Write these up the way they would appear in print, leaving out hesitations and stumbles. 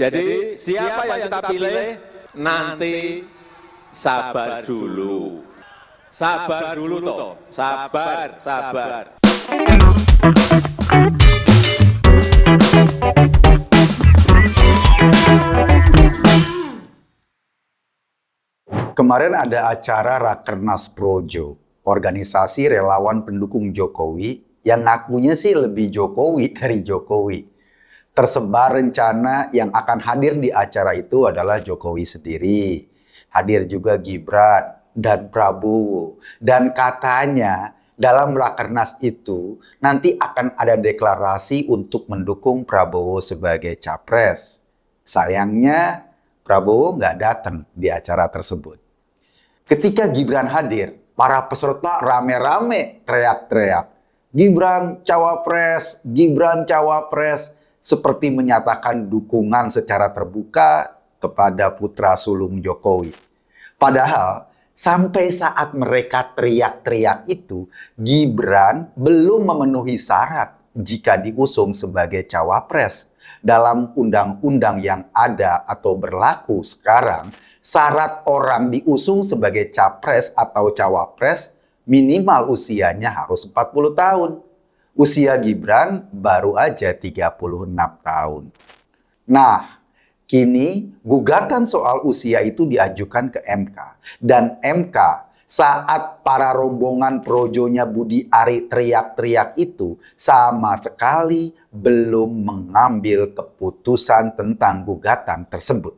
Jadi siapa yang kita pilih nanti sabar dulu. Sabar dulu toh. Sabar. Kemarin ada acara Rakernas Projo, organisasi relawan pendukung Jokowi yang ngakunya sih lebih Jokowi dari Jokowi. Tersebar rencana yang akan hadir di acara itu adalah Jokowi sendiri. Hadir juga Gibran dan Prabowo. Dan katanya dalam Rakernas itu nanti akan ada deklarasi untuk mendukung Prabowo sebagai capres. Sayangnya Prabowo nggak datang di acara tersebut. Ketika Gibran hadir, para peserta rame-rame teriak-teriak. Gibran cawapres, Gibran cawapres. Seperti menyatakan dukungan secara terbuka kepada putra sulung Jokowi. Padahal sampai saat mereka teriak-teriak itu, Gibran belum memenuhi syarat jika diusung sebagai cawapres. Dalam undang-undang yang ada atau berlaku sekarang, syarat orang diusung sebagai capres atau cawapres minimal usianya harus 40 tahun. Usia Gibran baru aja 36 tahun. Nah, kini gugatan soal usia itu diajukan ke MK. Dan MK saat para rombongan projonya Budi Ari teriak-teriak itu sama sekali belum mengambil keputusan tentang gugatan tersebut.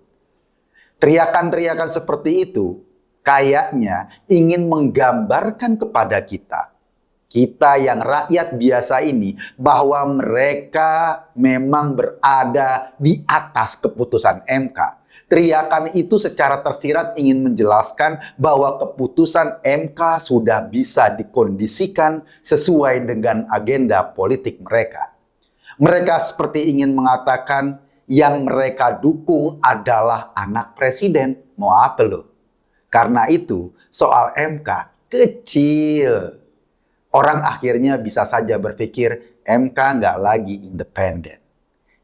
Teriakan-teriakan seperti itu kayaknya ingin menggambarkan kepada kita yang rakyat biasa ini, bahwa mereka memang berada di atas keputusan MK. Teriakan itu secara tersirat ingin menjelaskan bahwa keputusan MK sudah bisa dikondisikan sesuai dengan agenda politik mereka. Mereka seperti ingin mengatakan yang mereka dukung adalah anak presiden. Mau apa lo? Karena itu soal MK kecil. Orang akhirnya bisa saja berpikir MK nggak lagi independen.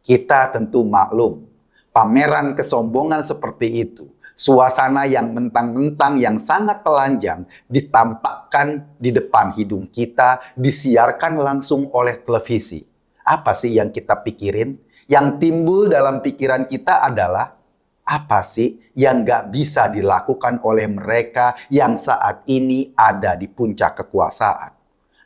Kita tentu maklum, pameran kesombongan seperti itu, suasana yang mentang-mentang yang sangat telanjang ditampakkan di depan hidung kita, disiarkan langsung oleh televisi. Apa sih yang kita pikirin? Yang timbul dalam pikiran kita adalah, apa sih yang nggak bisa dilakukan oleh mereka yang saat ini ada di puncak kekuasaan?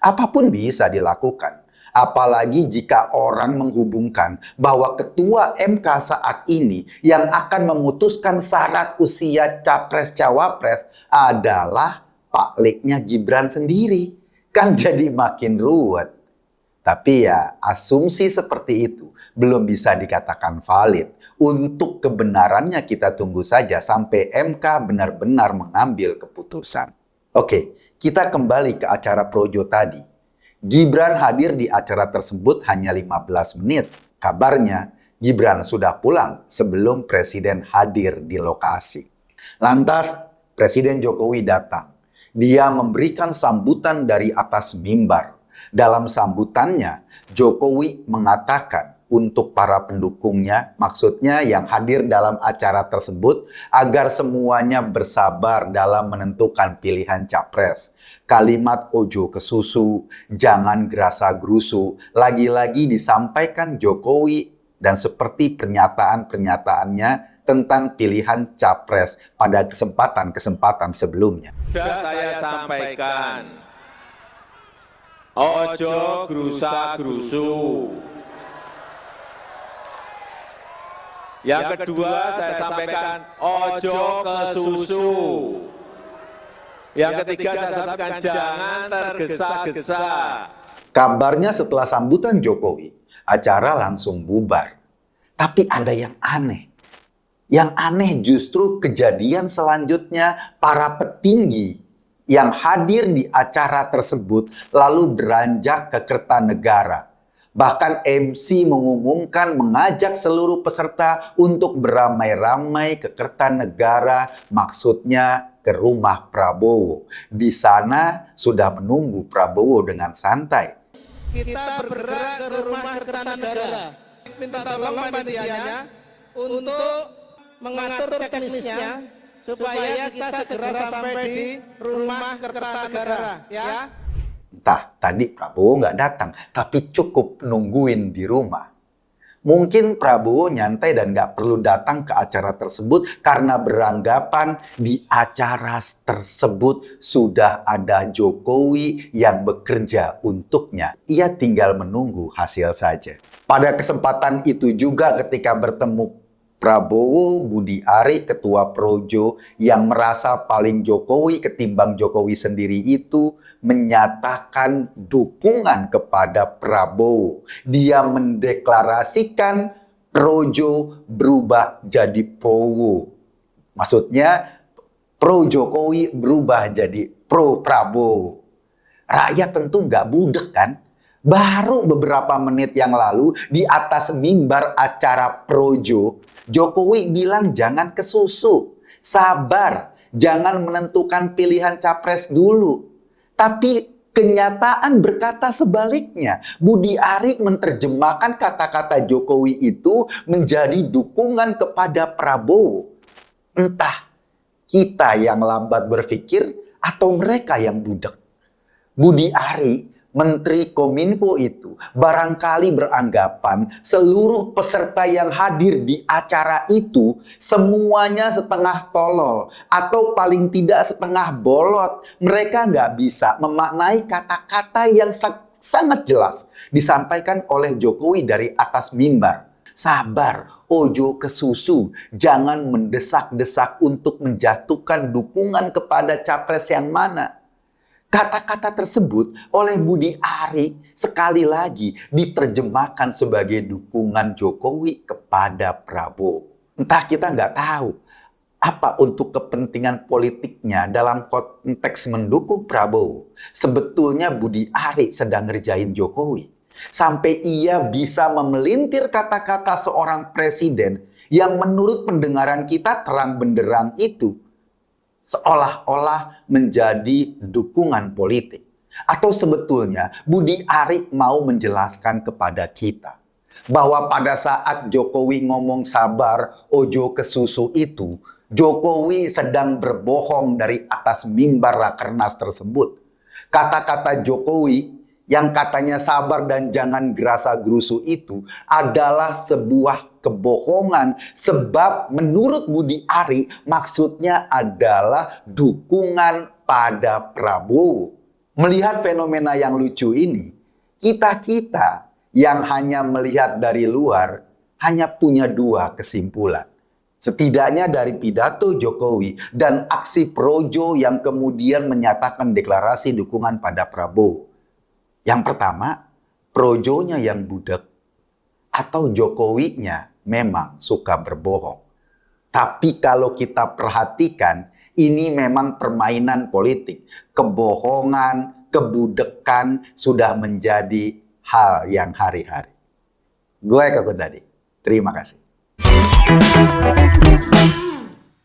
Apapun bisa dilakukan. Apalagi jika orang menghubungkan bahwa ketua MK saat ini yang akan memutuskan syarat usia capres-cawapres adalah Pak Leknya Gibran sendiri. Kan jadi makin ruwet. Tapi ya, asumsi seperti itu belum bisa dikatakan valid. Untuk kebenarannya kita tunggu saja sampai MK benar-benar mengambil keputusan. Oke, kita kembali ke acara Projo tadi. Gibran hadir di acara tersebut hanya 15 menit. Kabarnya, Gibran sudah pulang sebelum Presiden hadir di lokasi. Lantas, Presiden Jokowi datang. Dia memberikan sambutan dari atas mimbar. Dalam sambutannya, Jokowi mengatakan untuk para pendukungnya, maksudnya yang hadir dalam acara tersebut, agar semuanya bersabar dalam menentukan pilihan capres. Kalimat ojo ke susu, jangan gerasa-gerusu, lagi-lagi disampaikan Jokowi dan seperti pernyataan-pernyataannya tentang pilihan capres pada kesempatan-kesempatan sebelumnya. Sudah saya sampaikan, ojo gerusa-gerusu. Yang kedua saya sampaikan, ojo ke susu. Yang ketiga saya sampaikan, jangan tergesa-gesa. Kabarnya setelah sambutan Jokowi, acara langsung bubar. Tapi ada yang aneh. Yang aneh justru kejadian selanjutnya para petinggi yang hadir di acara tersebut lalu beranjak ke Kertanegara. Bahkan MC mengumumkan mengajak seluruh peserta untuk beramai-ramai ke Kertanegara, maksudnya ke rumah Prabowo. Di sana sudah menunggu Prabowo dengan santai. Kita bergerak ke rumah Kertanegara. Minta tolong panitianya untuk mengatur teknisnya supaya kita segera sampai di rumah Kertanegara, ya. Entah, tadi Prabowo nggak datang, tapi cukup nungguin di rumah. Mungkin Prabowo nyantai dan nggak perlu datang ke acara tersebut karena beranggapan di acara tersebut sudah ada Jokowi yang bekerja untuknya. Ia tinggal menunggu hasil saja. Pada kesempatan itu juga ketika bertemu Prabowo, Budi Ari, Ketua Projo yang merasa paling Jokowi ketimbang Jokowi sendiri itu menyatakan dukungan kepada Prabowo. Dia mendeklarasikan Projo berubah jadi Prowo. Maksudnya pro Jokowi berubah jadi pro Prabowo. Rakyat tentu nggak budek kan? Baru beberapa menit yang lalu di atas mimbar acara Projo, Jokowi bilang jangan kesusu, sabar, jangan menentukan pilihan capres dulu. Tapi kenyataan berkata sebaliknya. Budi Ari menerjemahkan kata-kata Jokowi itu menjadi dukungan kepada Prabowo. Entah kita yang lambat berpikir atau mereka yang budak. Budi Ari, Menteri Kominfo itu barangkali beranggapan seluruh peserta yang hadir di acara itu semuanya setengah tolol atau paling tidak setengah bolot. Mereka nggak bisa memaknai kata-kata yang sangat jelas disampaikan oleh Jokowi dari atas mimbar. Sabar, ojo kesusu, jangan mendesak-desak untuk menjatuhkan dukungan kepada capres yang mana. Kata-kata tersebut oleh Budi Ari sekali lagi diterjemahkan sebagai dukungan Jokowi kepada Prabowo. Entah kita nggak tahu apa untuk kepentingan politiknya dalam konteks mendukung Prabowo. Sebetulnya Budi Ari sedang ngerjain Jokowi. Sampai ia bisa memelintir kata-kata seorang presiden yang menurut pendengaran kita terang benderang itu seolah-olah menjadi dukungan politik. Atau sebetulnya Budi Ari mau menjelaskan kepada kita bahwa pada saat Jokowi ngomong sabar, ojo kesusu itu, Jokowi sedang berbohong dari atas mimbar Rakernas tersebut. Kata-kata Jokowi yang katanya sabar dan jangan gerasa-gerusu itu adalah sebuah kebohongan. Sebab menurut Budi Ari maksudnya adalah dukungan pada Prabowo. Melihat fenomena yang lucu ini, kita-kita yang hanya melihat dari luar hanya punya dua kesimpulan. Setidaknya dari pidato Jokowi dan aksi Projo yang kemudian menyatakan deklarasi dukungan pada Prabowo. Yang pertama, Projonya yang budak atau Jokowinya memang suka berbohong. Tapi kalau kita perhatikan, ini memang permainan politik. Kebohongan, kebudekan sudah menjadi hal yang hari-hari. Gue Kakut tadi. Terima kasih.